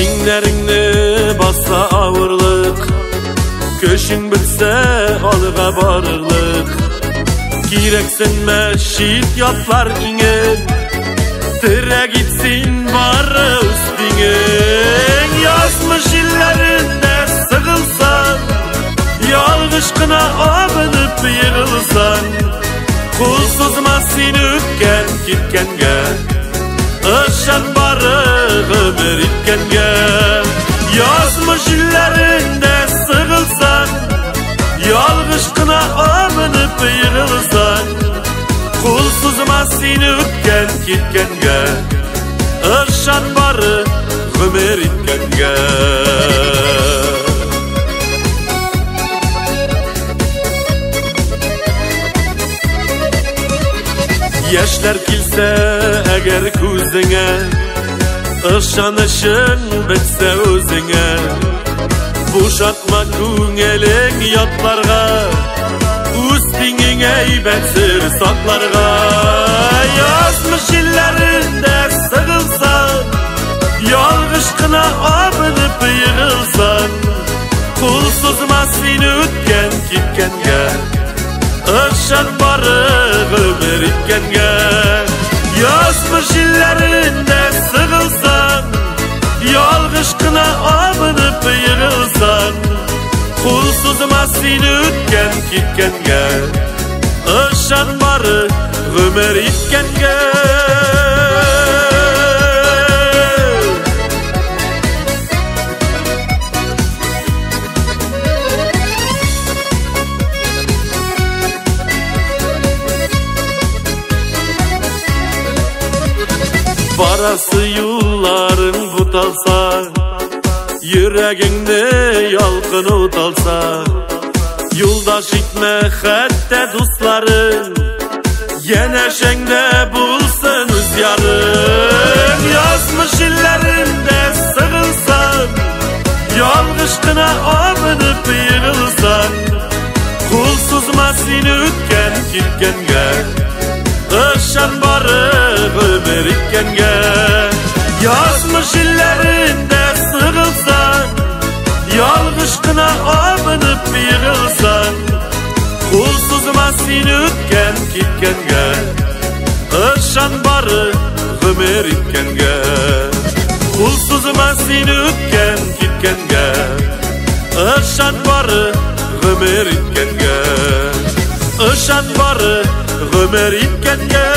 İngleringni bassa ağırlık, köşün bitse alga barırlık. Kireksinme şiit yatlar ingen, tire gitsin barı üstingen. Yazmış illerinde sıkılsan, yalgışkına abınıp yığılsan, kulsuzma seni ötken gitkenge, ışan barı ömür itkenge. Yazmış illerinde sıkılsan, yalgışkına abınıp yığılsan, kulsuzma seni ötken gitkenge, ışan barı ömür itkenge. Yaşlar kilse eğer kuzine, ışanışın bitse özüne, boşatma küngelin yatlarga, üstünün eybetsiz saklarga. Yazmış illerinde sıkılsan, yalgışkına abınıp yığılsan, kulsuzma seni ötken gitkenge, ışan barı ömür itkenge. Yazmış illerinde sıkılsan, yalgışkına abınıp yığılsan, kulsuzma seni ötken gitkenge, ışan barı ömür itkenge. Barası yolların butalsa, yüreğinde yalkın utalsa, yoldaş itme hatta dostların, yeneşende bulsun öz yarın. Yazmış illerinde sıkılsan, yalgışkına abınıp yığılsan, kulsuzma seni ötken gitkenge, ışan barı ömür itkenge. Yazmış illerinde sıkılsan, yalgışkına abınıp yığılsan, kulsuzma seni ötken gitkenge, ışan barı ömür itkenge. Kulsuzma seni ötken gitkenge, ışan barı ömür itkenge, ışan barı ömür itkenge.